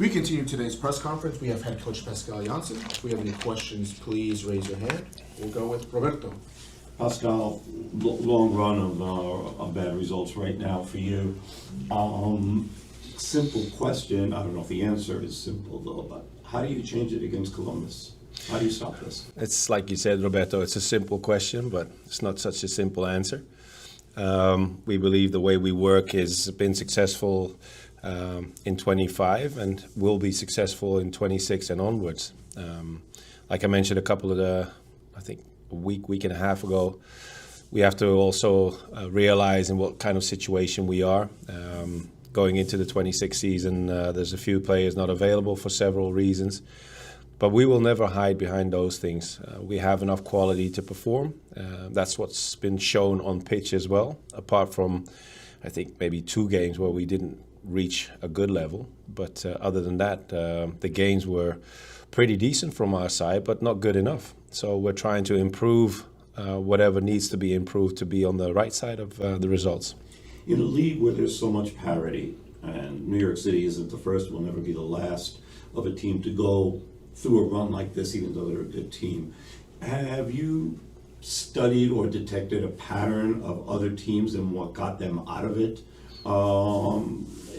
We continue today's press conference. We have head coach Pascal Jansen. If we have any questions, please raise your hand. We'll go with Roberto. Pascal, long run of bad results right now for you. Simple question. I don't know if the answer is simple though, but how do you change it against Columbus? How do you stop this? It's like you said, Roberto, it's a simple question, but it's not such a simple answer. We believe the way we work has been successful in 25 and will be successful in 26 and onwards. Like I mentioned I think a week and a half ago, we have to also realize in what kind of situation we are. Going into the 26 season, there's a few players not available for several reasons. But we will never hide behind those things. We have enough quality to perform. That's what's been shown on pitch as well, apart from, I think, maybe 2 games where we didn't reach a good level. But other than that, the games were pretty decent from our side, but not good enough. So we're trying to improve whatever needs to be improved to be on the right side of the results. In a league where there's so much parity, and New York City isn't the first, will never be the last of a team to go through a run like this, even though they're a good team. Have you studied or detected a pattern of other teams and what got them out of it?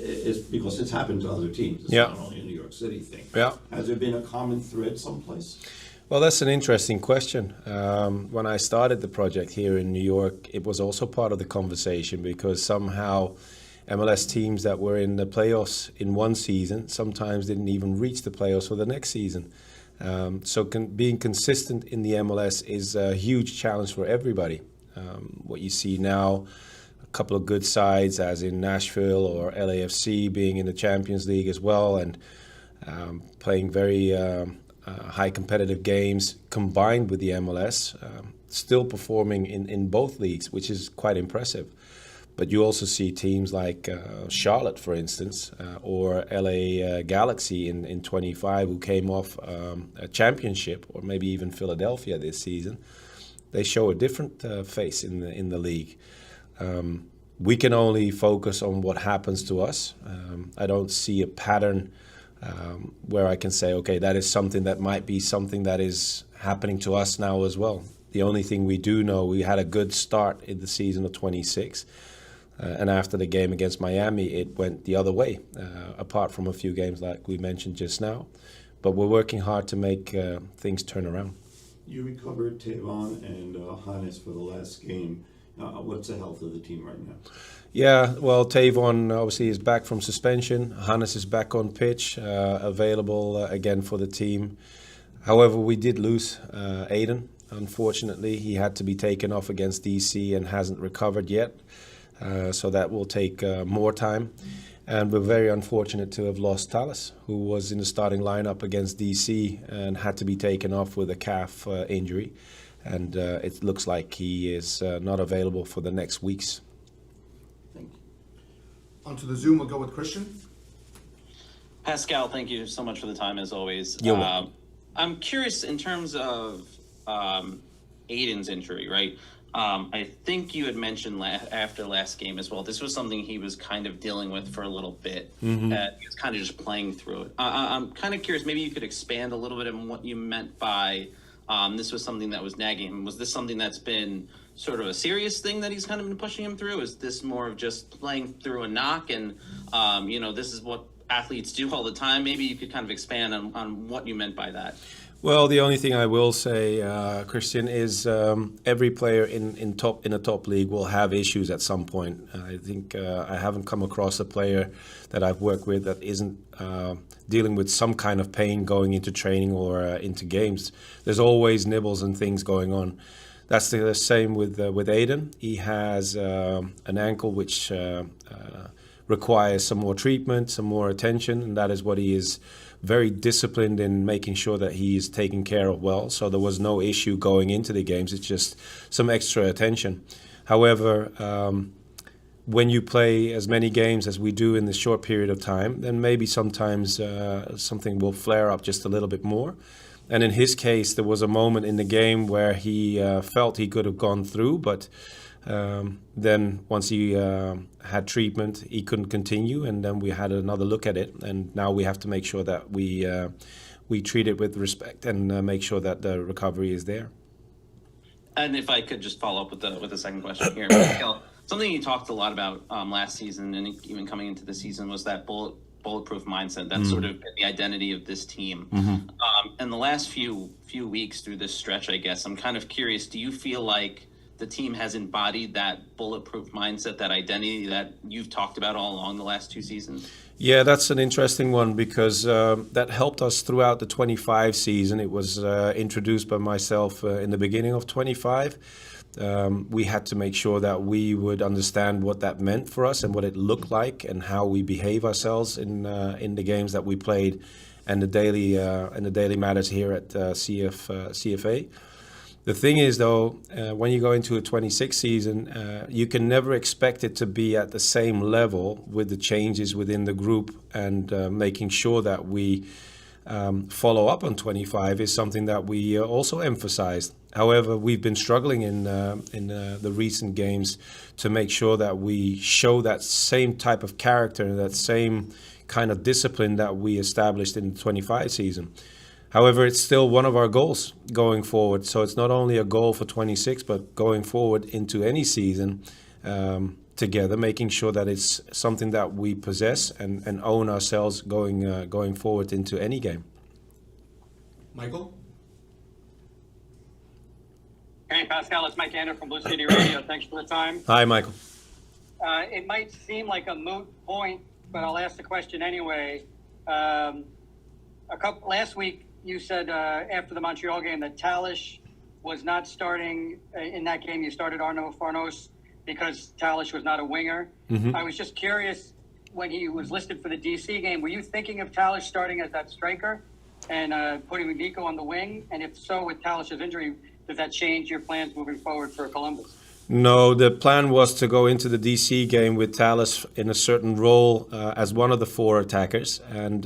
It's because it's happened to other teams. It's not only a New York City thing. Yeah. Has there been a common thread someplace? Well, that's an interesting question. When I started the project here in New York, it was also part of the conversation because somehow MLS teams that were in the playoffs in one season sometimes didn't even reach the playoffs for the next season. So being consistent in the MLS is a huge challenge for everybody. What you see now, a couple of good sides as in Nashville or LAFC being in the Champions League as well and playing very high competitive games combined with the MLS, still performing in both leagues, which is quite impressive. But you also see teams like Charlotte, for instance, or LA Galaxy in 25 who came off a championship, or maybe even Philadelphia this season. They show a different face in the league. We can only focus on what happens to us. I don't see a pattern where I can say, okay, that is something that might be something that is happening to us now as well. The only thing we do know, we had a good start in the season of 26. And after the game against Miami, it went the other way, apart from a few games like we mentioned just now. But we're working hard to make things turn around. You recovered Tevon and Hannes for the last game. What's the health of the team right now? Yeah, well, Tevon obviously is back from suspension. Hannes is back on pitch, available again for the team. However, we did lose Aiden. Unfortunately, he had to be taken off against DC and hasn't recovered yet. So that will take more time. And we're very unfortunate to have lost Tallis, who was in the starting lineup against DC and had to be taken off with a calf injury. And it looks like he is not available for the next weeks. Thank you. Onto the Zoom, we'll go with Christian. Pascal, thank you so much for the time, as always. You're welcome. I'm curious in terms of Aiden's injury, right? I think you had mentioned after last game as well, this was something he was kind of dealing with for a little bit. Mm-hmm. He was kind of just playing through it. I'm kind of curious, maybe you could expand a little bit on what you meant by this was something that was nagging him. Was this something that's been sort of a serious thing that he's kind of been pushing him through? Is this more of just playing through a knock and, this is what athletes do all the time? Maybe you could kind of expand on what you meant by that. Well, the only thing I will say, Christian, is every player in a top league will have issues at some point. I think I haven't come across a player that I've worked with that isn't dealing with some kind of pain going into training or into games. There's always nibbles and things going on. That's the same with Aiden. He has an ankle which requires some more treatment, some more attention, and that is what he is very disciplined in making sure that he is taken care of well. So there was no issue going into the games. It's just some extra attention. However, when you play as many games as we do in this short period of time, then maybe sometimes something will flare up just a little bit more. And in his case, there was a moment in the game where he felt he could have gone through, but Then once he had treatment, he couldn't continue, and then we had another look at it. And now we have to make sure that we treat it with respect and make sure that the recovery is there. And if I could just follow up with the second question here, Pascal, something you talked a lot about last season and even coming into the season was that bulletproof mindset. That's sort of the identity of this team. And the last few weeks through this stretch, I guess, I'm kind of curious, do you feel like the team has embodied that bulletproof mindset, that identity that you've talked about all along the last 2 seasons? Yeah, that's an interesting one because that helped us throughout the 25 season. It was introduced by myself in the beginning of 25. We had to make sure that we would understand what that meant for us and what it looked like and how we behave ourselves in the games that we played and the daily matters here at CFA. The thing is, though, when you go into a 26 season, you can never expect it to be at the same level with the changes within the group, and making sure that we follow up on 25 is something that we also emphasized. However, we've been struggling in the recent games to make sure that we show that same type of character and that same kind of discipline that we established in the 25 season. However, it's still one of our goals going forward. So it's not only a goal for 26, but going forward into any season together, making sure that it's something that we possess and own ourselves going forward into any game. Michael? Hey, Pascal, it's Mike Ander from Blue City Radio. Thanks for the time. Hi, Michael. It might seem like a moot point, but I'll ask the question anyway. Last week, you said after the Montreal game that Talish was not starting in that game. You started Arno Farnos because Talish was not a winger. I was just curious, when he was listed for the DC game, were you thinking of Talish starting as that striker and putting Nico on the wing? And if so, with Talish's injury, does that change your plans moving forward for Columbus? No, the plan was to go into the DC game with Tallis in a certain role as one of the 4 attackers. And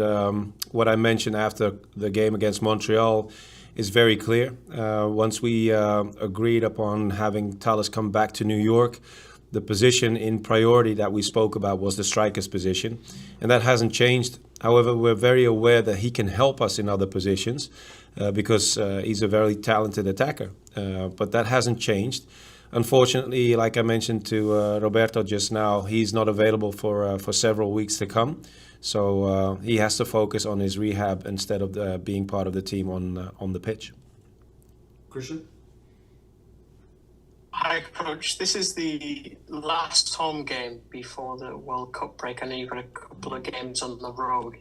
what I mentioned after the game against Montreal is very clear. Once we agreed upon having Tallis come back to New York, the position in priority that we spoke about was the striker's position. And that hasn't changed. However, we're very aware that he can help us in other positions because he's a very talented attacker. But that hasn't changed. Unfortunately, like I mentioned to Roberto just now, he's not available for several weeks to come. So he has to focus on his rehab instead of being part of the team on the pitch. Christian? Hi, Coach. This is the last home game before the World Cup break. I know you've got a couple of games on the road.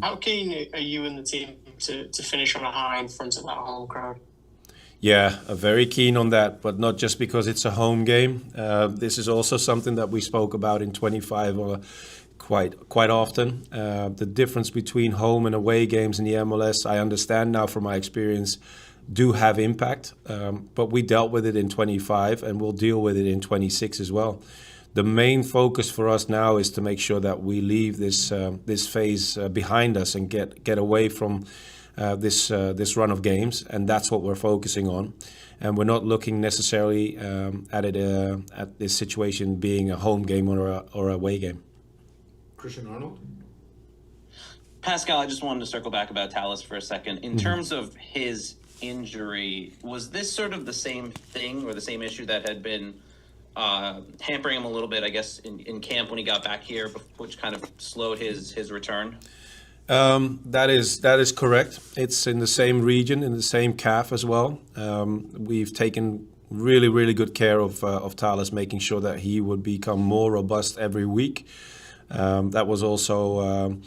How keen are you and the team to finish on a high in front of that home crowd? Yeah, very keen on that, but not just because it's a home game. This is also something that we spoke about in 25 quite often. The difference between home and away games in the MLS, I understand now from my experience, do have impact, but we dealt with it in 25 and we'll deal with it in 26 as well. The main focus for us now is to make sure that we leave this phase behind us and get away from this run of games, and that's what we're focusing on. And we're not looking necessarily at this situation being a home game or a away game. Christian Arnold? Pascal, I just wanted to circle back about Tallis for a second. In terms of his injury, was this sort of the same thing or the same issue that had been hampering him a little bit, I guess, in camp when he got back here, which kind of slowed his return? That is correct. It's in the same region, in the same calf as well. We've taken really, really good care of Tallis, making sure that he would become more robust every week. That was also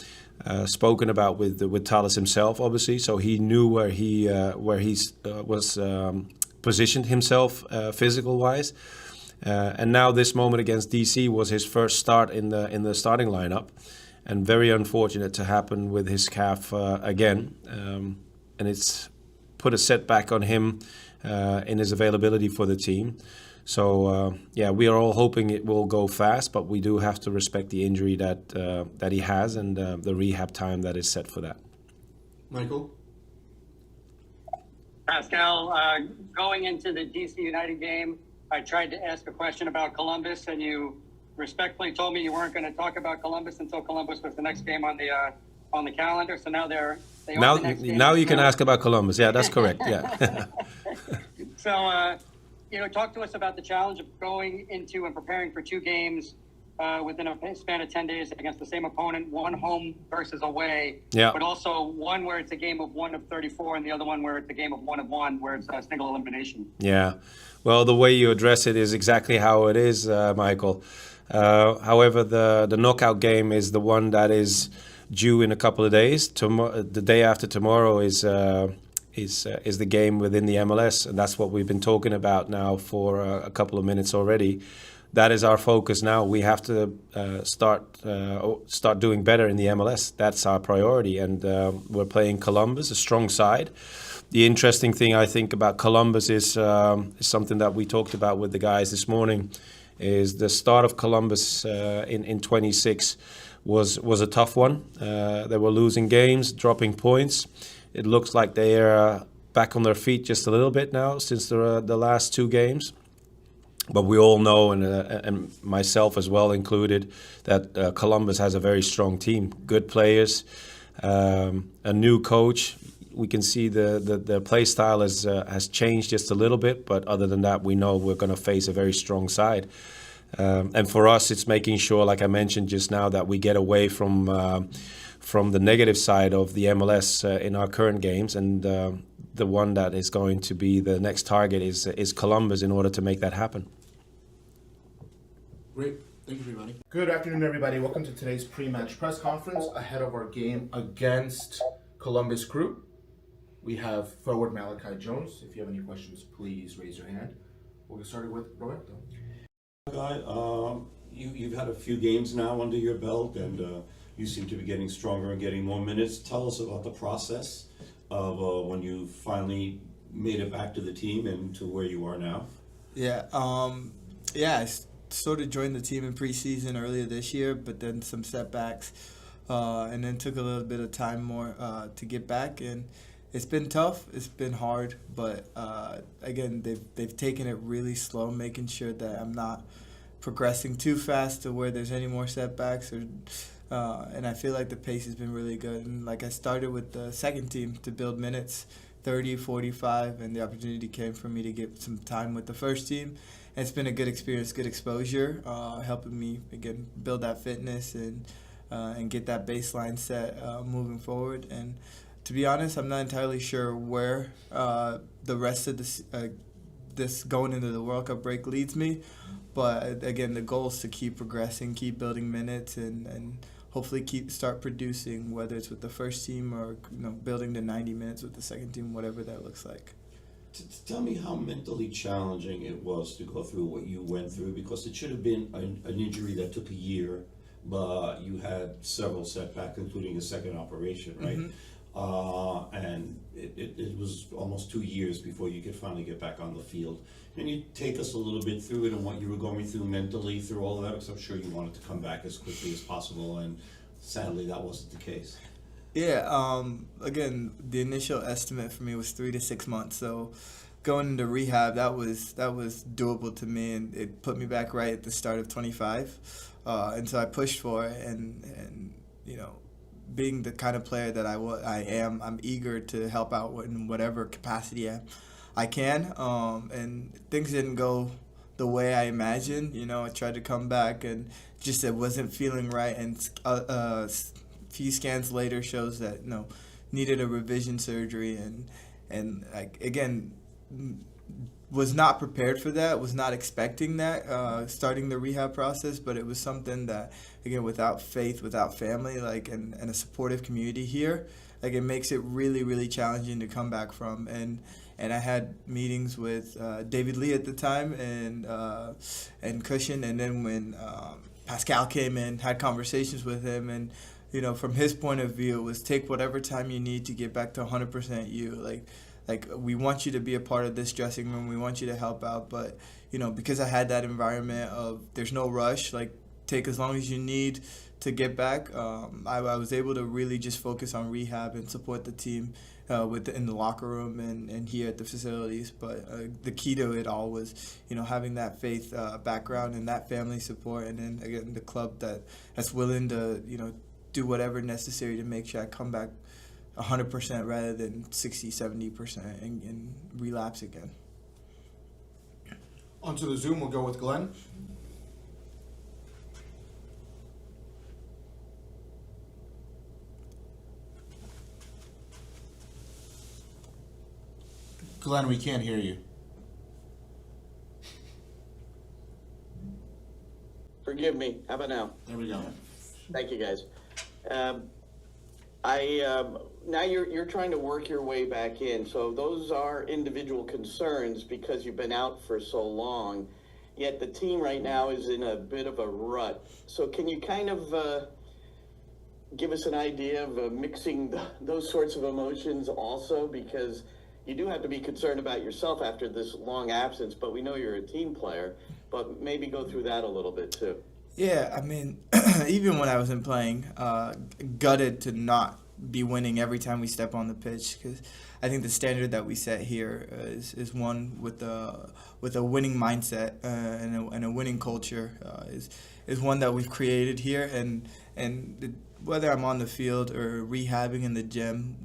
spoken about with Tallis himself, obviously. So he knew where he was positioned himself physical-wise. And now this moment against DC was his first start in the starting lineup. And very unfortunate to happen with his calf again. And it's put a setback on him in his availability for the team. So, we are all hoping it will go fast, but we do have to respect the injury that he has and the rehab time that is set for that. Michael? Pascal, going into the DC United game, I tried to ask a question about Columbus, and you respectfully told me you weren't going to talk about Columbus until Columbus was the next game on the calendar. So now they are Now, the next game. now you can ask about Columbus. Yeah, that's correct. Yeah. So, talk to us about the challenge of going into and preparing for two games within a span of 10 days against the same opponent, one home versus away, Yeah. but also one where it's a game of 1 of 34 and the other one where it's a game of 1 of 1, where it's a single elimination. Yeah. Well, the way you address it is exactly how it is, Michael. However, the knockout game is the one that is due in a couple of days. The day after tomorrow is the game within the MLS, and that's what we've been talking about now for a couple of minutes already. That is our focus now. We have to start doing better in the MLS. That's our priority, and we're playing Columbus, a strong side. The interesting thing I think about Columbus is something that we talked about with the guys this morning. Is the start of Columbus in 26 was a tough one. They were losing games, dropping points. It looks like they are back on their feet just a little bit now since the last two games. But we all know, and myself as well included, that Columbus has a very strong team, good players, a new coach. We can see the play style has changed just a little bit, but other than that, we know we're going to face a very strong side. And for us, it's making sure, like I mentioned just now, that we get away from the negative side of the MLS in our current games, and the one that is going to be the next target is Columbus in order to make that happen. Great. Thank you, everybody. Good afternoon, everybody. Welcome to today's pre-match press conference ahead of our game against Columbus Crew. We have forward Malachi Jones. If you have any questions, please raise your hand. We'll get started with Roberto. Guy, you've had a few games now under your belt, and you seem to be getting stronger and getting more minutes. Tell us about the process of when you finally made it back to the team and to where you are now. Yeah, I sort of joined the team in preseason earlier this year, but then some setbacks, and then took a little bit of time more to get back. And it's been tough. It's been hard, but again, they've taken it really slow, making sure that I'm not progressing too fast to where there's any more setbacks. And I feel like the pace has been really good. And like I started with the second team to build minutes, 30, 45, and the opportunity came for me to get some time with the first team. And it's been a good experience, good exposure, helping me again build that fitness and get that baseline set moving forward. And to be honest, I'm not entirely sure where the rest of this going into the World Cup break leads me. But again, the goal is to keep progressing, keep building minutes, and hopefully start producing, whether it's with the first team or building the 90 minutes with the second team, whatever that looks like. Tell me how mentally challenging it was to go through what you went through, because it should have been an injury that took a year, but you had several setbacks, including a second operation, right? Mm-hmm. And it was almost 2 years before you could finally get back on the field. Can you take us a little bit through it and what you were going through mentally through all of that? Because I'm sure you wanted to come back as quickly as possible, and sadly that wasn't the case. Yeah, again, the initial estimate for me was 3 to 6 months. So going into rehab, that was doable to me, and it put me back right at the start of 25. And so I pushed for it, and being the kind of player that I am, I'm eager to help out in whatever capacity I can. And things didn't go the way I imagined. I tried to come back, and just it wasn't feeling right. And a few scans later shows that needed a revision surgery, and again, was not prepared for that, was not expecting that starting the rehab process, but it was something that, again, without faith, without family, and a supportive community here, it makes it really, really challenging to come back from. And I had meetings with David Lee at the time and Cushion, and then when Pascal came in, had conversations with him, and from his point of view, it was take whatever time you need to get back to 100% you. Like we want you to be a part of this dressing room. We want you to help out. But, because I had that environment of there's no rush, take as long as you need get back. I was able to really just focus on rehab and support the team in the locker room and here at the facilities. But the key to it all was, having that faith background and that family support, and then again the club that's willing to do whatever necessary to make sure I come back 100% rather than 60-70% and relapse again. Onto the Zoom, we'll go with Glenn. Glenn, we can't hear you. Forgive me. How about now? There we go. Thank you, guys. Now you're trying to work your way back in. So those are individual concerns because you've been out for so long. Yet the team right now is in a bit of a rut. So can you kind of give us an idea of mixing those sorts of emotions also? Because you do have to be concerned about yourself after this long absence, but we know you're a team player. But maybe go through that a little bit too. Yeah, I mean, even when I wasn't playing, gutted to not be winning every time we step on the pitch, because I think the standard that we set here is one with a winning mindset and a winning culture is one that we've created here, and whether I'm on the field or rehabbing in the gym,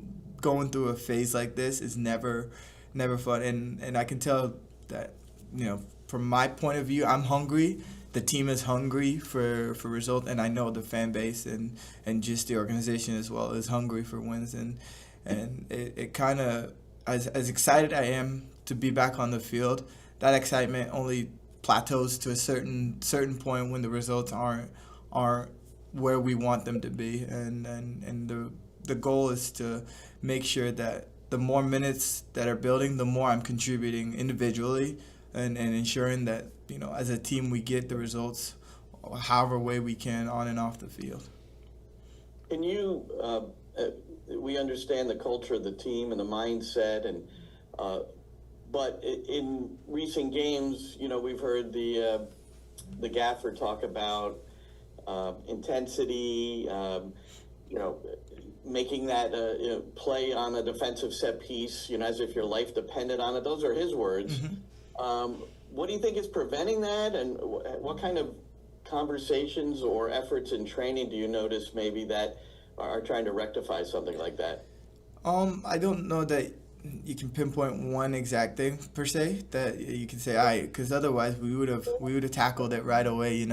going through a phase like this is never fun, and I can tell that from my point of view, I'm hungry. The team is hungry for results, and I know the fan base and just the organization as well is hungry for wins. And it kind of, as excited I am to be back on the field, that excitement only plateaus to a certain point when the results aren't where we want them to be. And the goal is to make sure that the more minutes that are building, the more I'm contributing individually. And ensuring that, as a team, we get the results however way we can on and off the field. Can you, we understand the culture of the team and the mindset, but in recent games, we've heard the gaffer talk about intensity, making that play on a defensive set piece, as if your life depended on it. Those are his words. Mm-hmm. What do you think is preventing that, and what kind of conversations or efforts in training do you notice maybe that are trying to rectify something like that? I don't know that you can pinpoint one exact thing per se that you can say, because otherwise we would have tackled it right away, and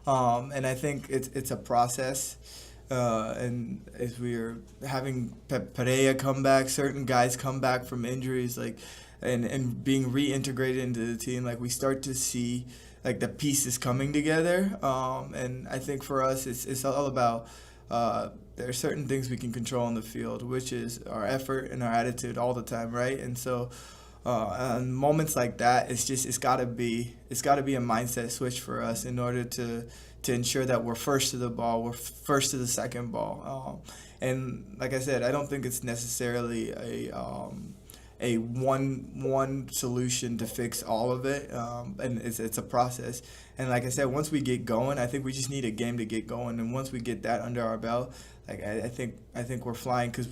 I think it's a process. And as we're having Pereira come back, certain guys come back from injuries, and being reintegrated into the team, we start to see the pieces coming together. And I think for us, it's all about there are certain things we can control on the field, which is our effort and our attitude all the time, right? And so on moments like that, it's got to be a mindset switch for us in order to ensure that we're first to the ball, we're first to the second ball. And like I said, I don't think it's necessarily a one solution to fix all of it, and it's a process. And like I said, once we get going, I think we just need a game to get going. And once we get that under our belt, I think we're flying, because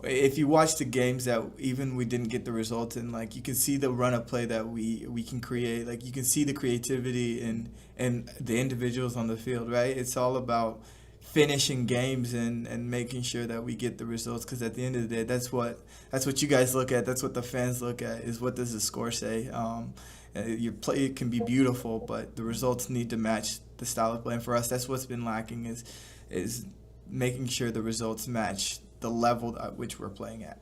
if you watch the games that even we didn't get the results in, you can see the run of play that we can create. You can see the creativity and the individuals on the field, right? It's all about finishing games and making sure that we get the results, because at the end of the day, that's what you guys look at, that's what the fans look at, is what does the score say. Your play can be beautiful, but the results need to match the style of play. And for us, that's what's been lacking, is making sure the results match the level at which we're playing at.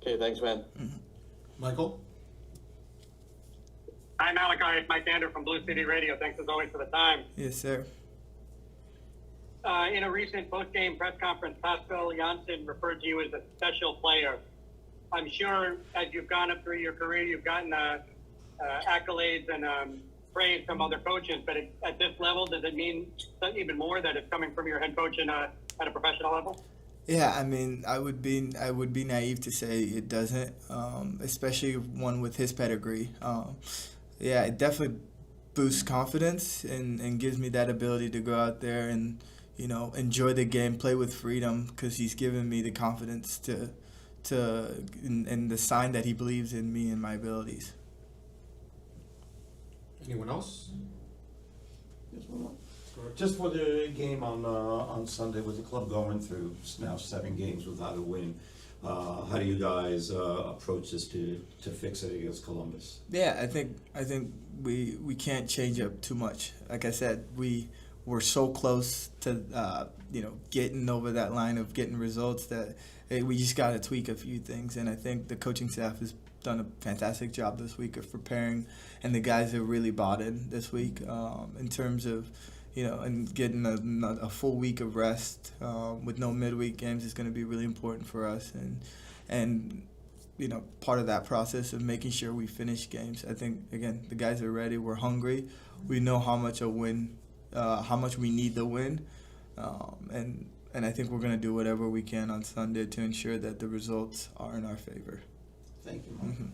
Okay, thanks, man. Mm-hmm. Michael? Hi, Malachi. It's Mike Dander from Blue City Radio. Thanks as always for the time. Yes, sir. In a recent post-game press conference, Pascal Jansen referred to you as a special player. I'm sure as you've gone up through your career, you've gotten accolades and praise from other coaches, but at this level, does it mean even more that it's coming from your head coach at a professional level? Yeah, I mean, I would be naive to say it doesn't, especially one with his pedigree. Yeah, it definitely boosts confidence and gives me that ability to go out there and, enjoy the game, play with freedom, because he's given me the confidence and the sign that he believes in me and my abilities. Anyone else? Yes, one more. Just for the game on Sunday, with the club going through now 7 games without a win, how do you guys approach this to fix it against Columbus? Yeah, I think we can't change up too much. Like I said, we're so close to getting over that line of getting results that we just got to tweak a few things. And I think the coaching staff has done a fantastic job this week of preparing, and the guys have really bought in this week in terms of and getting a full week of rest with no midweek games is going to be really important for us. And part of that process of making sure we finish games. I think, again, the guys are ready. We're hungry. We know how much we need the win. And I think we're going to do whatever we can on Sunday to ensure that the results are in our favor. Thank you, Mark. Mm-hmm.